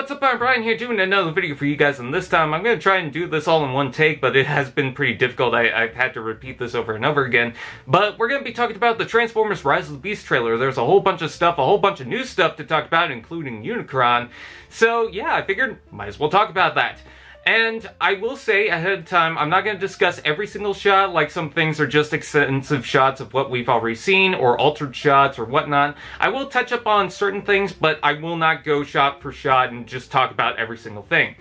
what's up? I'm Brian here doing another video for you guys, and this time I'm going to try and do this all in one take, but it has been pretty difficult. I've had to repeat this over and over again. But we're going to be talking about the Transformers Rise of the Beast trailer. There's a whole bunch of stuff, a whole bunch of new stuff to talk about, including Unicron. So yeah, I figured might as well talk about that. And I will say ahead of time, I'm not going to discuss every single shot, like some things are just extensive shots of what we've already seen, or altered shots, or whatnot. I will touch up on certain things, but I will not go shot for shot and just talk about every single thing.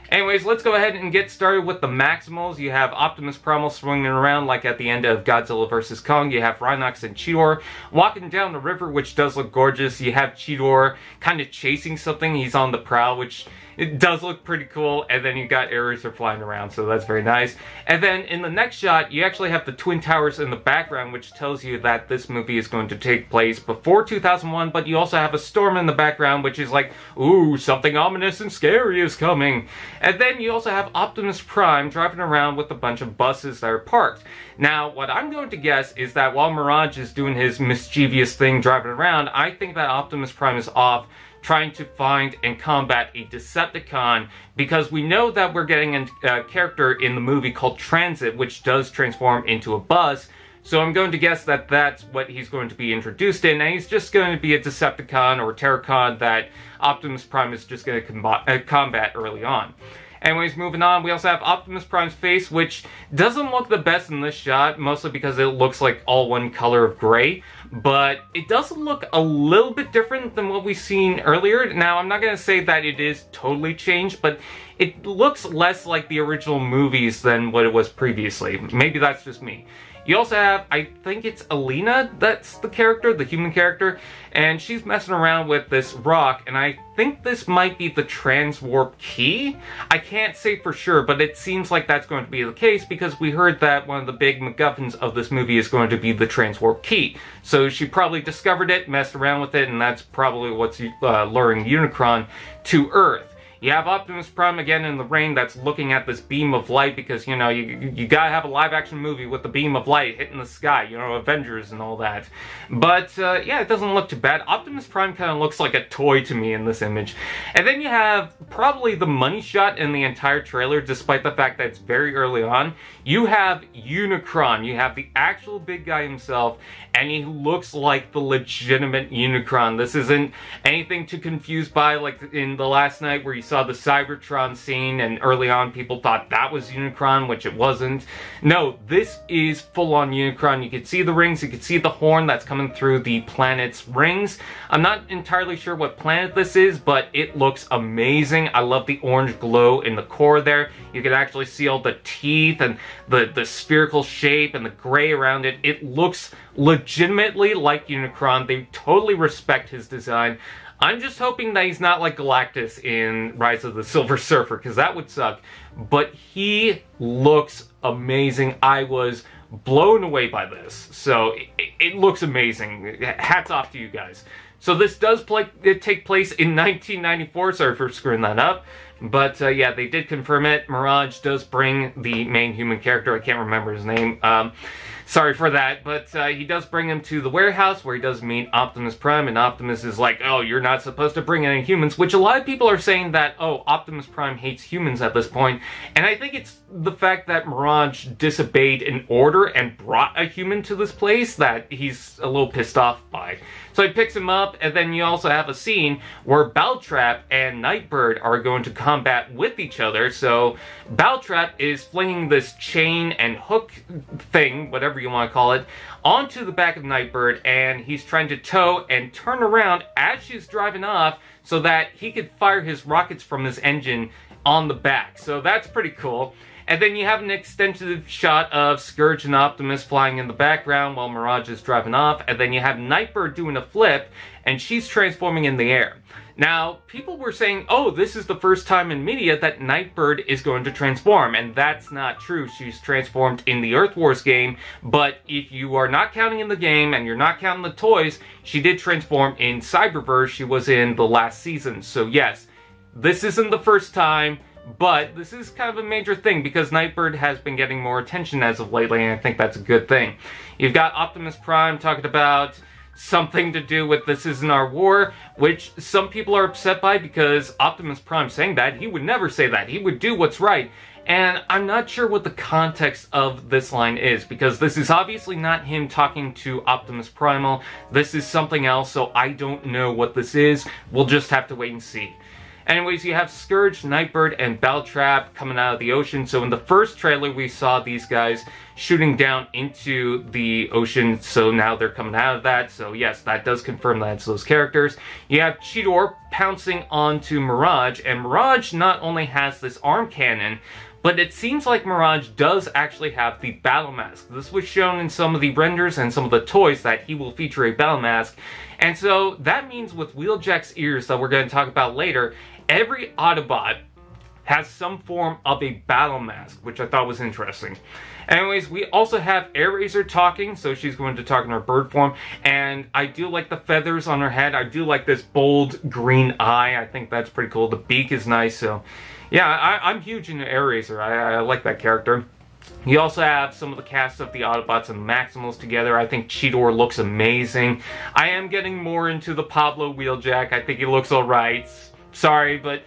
Anyways, let's go ahead and get started with the Maximals. You have Optimus Primal swinging around like at the end of Godzilla vs. Kong. You have Rhinox and Cheetor walking down the river, which does look gorgeous. You have Cheetor kind of chasing something. He's on the prowl, which it does look pretty cool. And then you got Airazor flying around, so that's very nice. And then in the next shot, you actually have the Twin Towers in the background, which tells you that this movie is going to take place before 2001. But you also have a storm in the background, which is like, ooh, something ominous and scary is coming. And then you also have Optimus Prime driving around with a bunch of buses that are parked. Now, what I'm going to guess is that while Mirage is doing his mischievous thing driving around, I think that Optimus Prime is off trying to find and combat a Decepticon, because we know that we're getting a character in the movie called Transit, which does transform into a bus. So I'm going to guess that that's what he's going to be introduced in, and he's just going to be a Decepticon or Terracon that Optimus Prime is just going to combat early on. Anyways, moving on, we also have Optimus Prime's face, which doesn't look the best in this shot, mostly because it looks like all one color of gray, but it does look a little bit different than what we've seen earlier. Now, I'm not going to say that it is totally changed, but it looks less like the original movies than what it was previously. Maybe that's just me. You also have, I think it's Alina, that's the character, the human character, and she's messing around with this rock, and I think this might be the Transwarp Key? I can't say for sure, but it seems like that's going to be the case because we heard that one of the big MacGuffins of this movie is going to be the Transwarp Key. So she probably discovered it, messed around with it, and that's probably what's luring Unicron to Earth. You have Optimus Prime again in the rain that's looking at this beam of light because, you know, you gotta have a live-action movie with the beam of light hitting the sky, you know, Avengers and all that. But, yeah, it doesn't look too bad. Optimus Prime kind of looks like a toy to me in this image. And then you have probably the money shot in the entire trailer, despite the fact that it's very early on. You have Unicron. You have the actual big guy himself, and he looks like the legitimate Unicron. This isn't anything to confuse by, like in the last night where you saw the Cybertron scene, and early on people thought that was Unicron, which it wasn't. No, this is full-on Unicron. You can see the rings, you can see the horn that's coming through the planet's rings. I'm not entirely sure what planet this is, but it looks amazing. I love the orange glow in the core there. You can actually see all the teeth and the spherical shape and the gray around it. It looks legitimately like Unicron. They totally respect his design. I'm just hoping that he's not like Galactus in Rise of the Silver Surfer, because that would suck. But he looks amazing. I was blown away by this. So it looks amazing. Hats off to you guys. So this does take place in 1994. Sorry for screwing that up. But yeah, they did confirm it. Mirage does bring the main human character. I can't remember his name. Sorry for that, but he does bring him to the warehouse where he does meet Optimus Prime, and Optimus is like, oh, you're not supposed to bring any humans, which a lot of people are saying that, oh, Optimus Prime hates humans at this point, and I think it's the fact that Mirage disobeyed an order and brought a human to this place that he's a little pissed off by. So he picks him up, and then you also have a scene where Battletrap and Nightbird are going to combat with each other. So Battletrap is flinging this chain and hook thing, whatever you want to call it, onto the back of Nightbird, and he's trying to tow and turn around as she's driving off so that he could fire his rockets from his engine on the back. So that's pretty cool. And then you have an extensive shot of Scourge and Optimus flying in the background while Mirage is driving off. And then you have Nightbird doing a flip, and she's transforming in the air. Now, people were saying, oh, this is the first time in media that Nightbird is going to transform. And that's not true. She's transformed in the Earth Wars game. But if you are not counting in the game, and you're not counting the toys, she did transform in Cyberverse. She was in the last season. So yes, this isn't the first time. But this is kind of a major thing because Nightbird has been getting more attention as of lately, and I think that's a good thing. You've got Optimus Prime talking about something to do with "this isn't our war," which some people are upset by because Optimus Prime saying that, he would never say that. He would do what's right. And I'm not sure what the context of this line is, because this is obviously not him talking to Optimus Primal. This is something else, so I don't know what this is. We'll just have to wait and see. Anyways, you have Scourge, Nightbird, and Belltrap coming out of the ocean. So in the first trailer, we saw these guys shooting down into the ocean. So now they're coming out of that. So yes, that does confirm that it's those characters. You have Cheetor pouncing onto Mirage. And Mirage not only has this arm cannon, but it seems like Mirage does actually have the battle mask. This was shown in some of the renders and some of the toys that he will feature a battle mask. And so that means with Wheeljack's ears that we're going to talk about later, every Autobot has some form of a battle mask, which I thought was interesting. Anyways, we also have Airazor talking, so she's going to talk in her bird form, and I do like the feathers on her head. I do like this bold green eye. I think that's pretty cool. The beak is nice, so yeah, I'm huge into Airazor. I like that character. You also have some of the cast of the Autobots and Maximals together. I think Cheetor looks amazing. I am getting more into the Pablo Wheeljack. I think he looks alright. Sorry, but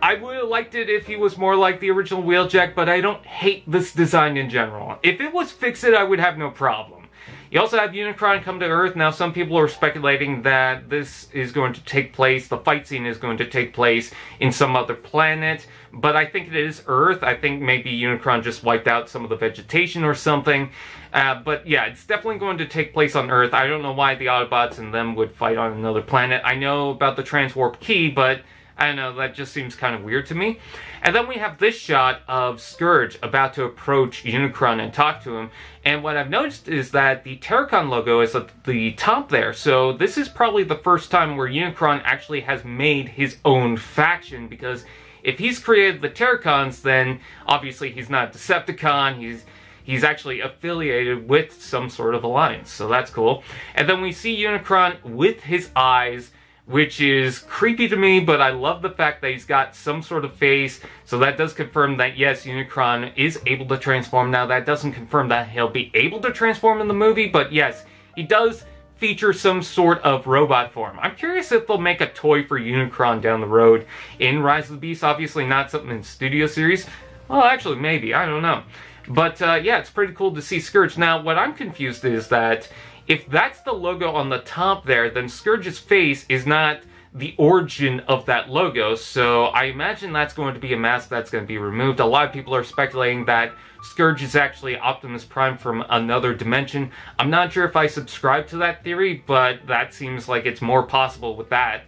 I would have liked it if he was more like the original Wheeljack, but I don't hate this design in general. If it was Fix-It, I would have no problem. You also have Unicron come to Earth. Now, some people are speculating that this is going to take place, the fight scene is going to take place in some other planet, but I think it is Earth. I think maybe Unicron just wiped out some of the vegetation or something. But yeah, it's definitely going to take place on Earth. I don't know why the Autobots and them would fight on another planet. I know about the Transwarp Key, but I don't know, that just seems kind of weird to me. And then we have this shot of Scourge about to approach Unicron and talk to him. And what I've noticed is that the Terracon logo is at the top there. So this is probably the first time where Unicron actually has made his own faction, because if he's created the Terracons, then obviously he's not a Decepticon. He's actually affiliated with some sort of alliance. So that's cool. And then we see Unicron with his eyes, which is creepy to me, but I love the fact that he's got some sort of face. So that does confirm that, yes, Unicron is able to transform. Now, that doesn't confirm that he'll be able to transform in the movie, but yes, he does feature some sort of robot form. I'm curious if they'll make a toy for Unicron down the road in Rise of the Beast. Obviously not something in Studio Series. Well, actually, maybe. I don't know. But, yeah, it's pretty cool to see Scourge. Now, what I'm confused is that if that's the logo on the top there, then Scourge's face is not the origin of that logo, so I imagine that's going to be a mask that's going to be removed. A lot of people are speculating that Scourge is actually Optimus Prime from another dimension. I'm not sure if I subscribe to that theory, but that seems like it's more possible with that.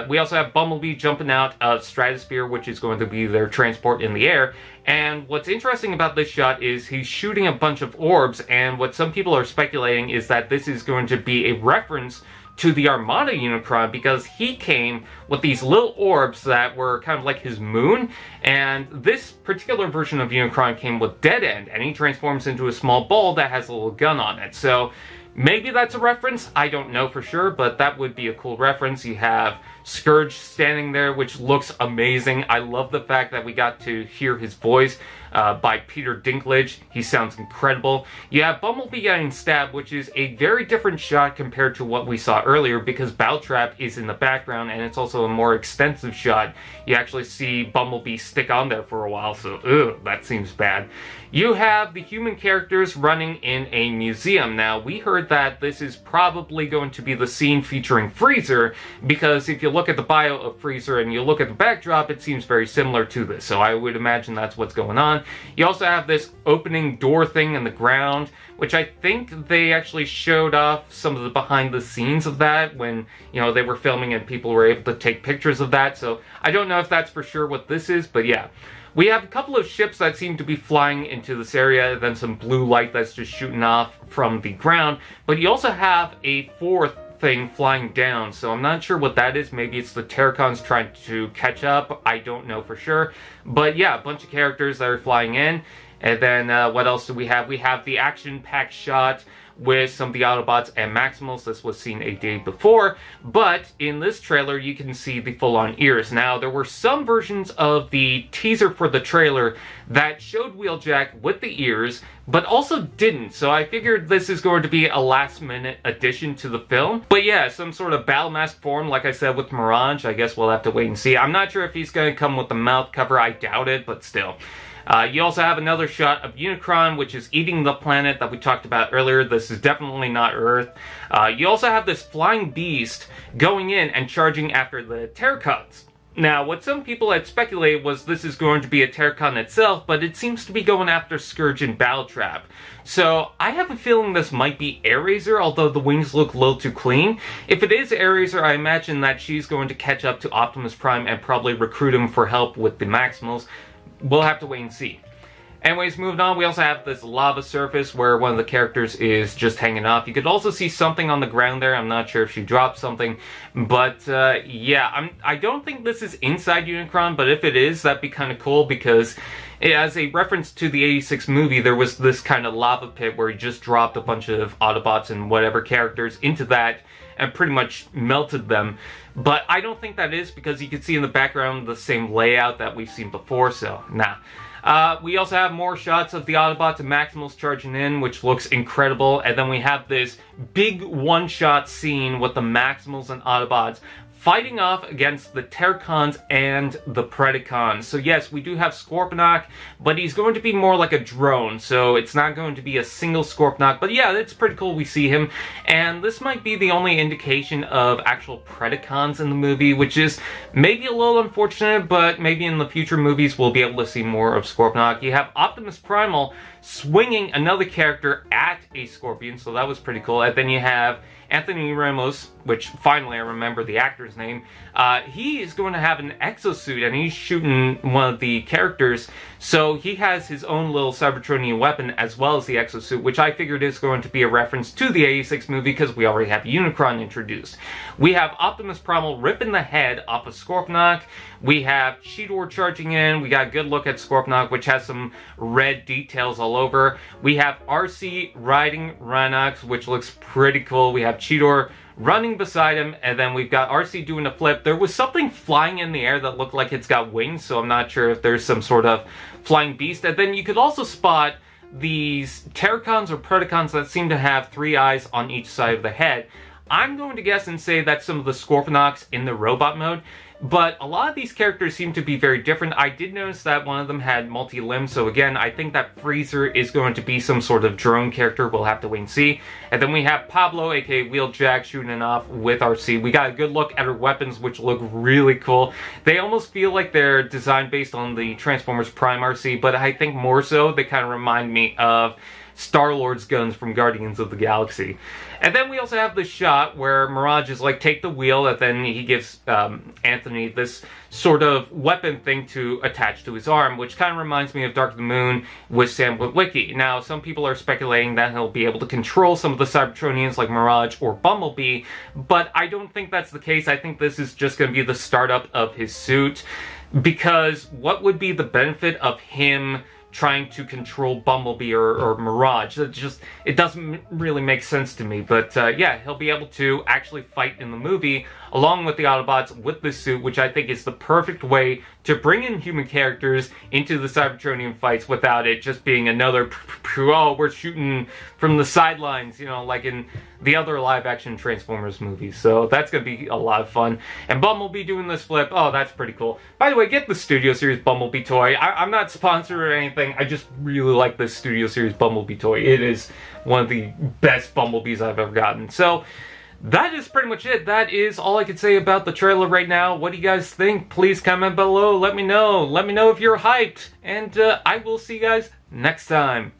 We also have Bumblebee jumping out of Stratosphere, which is going to be their transport in the air. And what's interesting about this shot is he's shooting a bunch of orbs, and what some people are speculating is that this is going to be a reference to the Armada Unicron, because he came with these little orbs that were kind of like his moon, and this particular version of Unicron came with Dead End, and he transforms into a small ball that has a little gun on it. So maybe that's a reference, I don't know for sure, but that would be a cool reference. You have Scourge standing there, which looks amazing. I love the fact that we got to hear his voice by Peter Dinklage. He sounds incredible. You have Bumblebee getting stabbed, which is a very different shot compared to what we saw earlier, because Belltrap is in the background, and it's also a more extensive shot. You actually see Bumblebee stick on there for a while, so ugh, that seems bad. You have the human characters running in a museum. Now, we heard that this is probably going to be the scene featuring Freezer, because if you look at the bio of Freezer and you look at the backdrop, it seems very similar to this, so I would imagine that's what's going on. You also have this opening door thing in the ground, which I think they actually showed off some of the behind the scenes of that when, you know, they were filming and people were able to take pictures of that, so I don't know if that's for sure what this is, but yeah. We have a couple of ships that seem to be flying into this area, then some blue light that's just shooting off from the ground, but you also have a fourth thing flying down, so I'm not sure what that is. Maybe it's the Terracons trying to catch up, I don't know for sure. But yeah, a bunch of characters that are flying in, And then what else do we have? We have the action-packed shot with some of the Autobots and Maximals. This was seen a day before, but in this trailer you can see the full-on ears. Now, there were some versions of the teaser for the trailer that showed Wheeljack with the ears, but also didn't, so I figured this is going to be a last-minute addition to the film. But yeah, some sort of battle mask form, like I said, with Mirage. I guess we'll have to wait and see. I'm not sure if he's going to come with the mouth cover. I doubt it, but still. You also have another shot of Unicron, which is eating the planet that we talked about earlier. This is definitely not Earth. You also have this flying beast going in and charging after the Terracons. Now, what some people had speculated was this is going to be a Terracon itself, but it seems to be going after Scourge and Battletrap. So, I have a feeling this might be Airazor, although the wings look a little too clean. If it is Airazor, I imagine that she's going to catch up to Optimus Prime and probably recruit him for help with the Maximals. We'll have to wait and see. Anyways, moving on, we also have this lava surface where one of the characters is just hanging off. You could also see something on the ground there. I'm not sure if she dropped something. But, yeah, I don't think this is inside Unicron, but if it is, that'd be kind of cool because as a reference to the 86 movie, there was this kind of lava pit where he just dropped a bunch of Autobots and whatever characters into that and pretty much melted them. But I don't think that is because you can see in the background the same layout that we've seen before, so nah. We also have more shots of the Autobots and Maximals charging in, which looks incredible. And then we have this big one-shot scene with the Maximals and Autobots fighting off against the Terracons and the Predacons. So yes, we do have Scorponok, but he's going to be more like a drone, so it's not going to be a single Scorponok. But yeah, it's pretty cool we see him, and this might be the only indication of actual Predacons in the movie, which is maybe a little unfortunate, but maybe in the future movies we'll be able to see more of Scorponok. You have Optimus Primal swinging another character at a Scorpion, so that was pretty cool. And then you have Anthony Ramos, which finally I remember the actor's name. He is going to have an exosuit and he's shooting one of the characters, so he has his own little Cybertronian weapon as well as the exosuit, which I figured is going to be a reference to the 86 movie because we already have Unicron introduced. We have Optimus Primal ripping the head off of Scorponok. We have Cheetor charging in. We got a good look at Scorponok, which has some red details all over. We have RC riding Rhinox, which looks pretty cool. We have Cheetor running beside him, and then we've got RC doing a flip. There was something flying in the air that looked like it's got wings, so I'm not sure if there's some sort of flying beast. And then you could also spot these Terracons or Predacons that seem to have 3 eyes on each side of the head. I'm going to guess and say that's some of the Scorponoks in the robot mode. But a lot of these characters seem to be very different. I did notice that one of them had multi-limbs, so again, I think that Freezer is going to be some sort of drone character. We'll have to wait and see. And then we have Pablo, aka Wheeljack, shooting it off with RC. We got a good look at her weapons, which look really cool. They almost feel like they're designed based on the Transformers Prime RC, but I think more so, they kind of remind me of Star-Lord's guns from Guardians of the Galaxy. And then we also have this shot where Mirage is like, take the wheel, and then he gives Anthony this sort of weapon thing to attach to his arm, which kind of reminds me of Dark of the Moon with Sam Witwicky. Now, some people are speculating that he'll be able to control some of the Cybertronians like Mirage or Bumblebee, but I don't think that's the case. I think this is just going to be the startup of his suit, because what would be the benefit of him trying to control Bumblebee or Mirage? It doesn't really make sense to me. But yeah, he'll be able to actually fight in the movie along with the Autobots with this suit, which I think is the perfect way to bring in human characters into the Cybertronian fights without it just being another, oh, we're shooting from the sidelines, you know, like in the other live-action Transformers movies. So that's going to be a lot of fun. And Bumblebee doing this flip, oh, that's pretty cool. By the way, get the Studio Series Bumblebee toy. I'm not sponsored or anything. I just really like this Studio Series Bumblebee toy. It is one of the best Bumblebees I've ever gotten. So that is pretty much it. That is all I could say about the trailer right now. What do you guys think? Please comment below. Let me know. Let me know if you're hyped. And I will see you guys next time.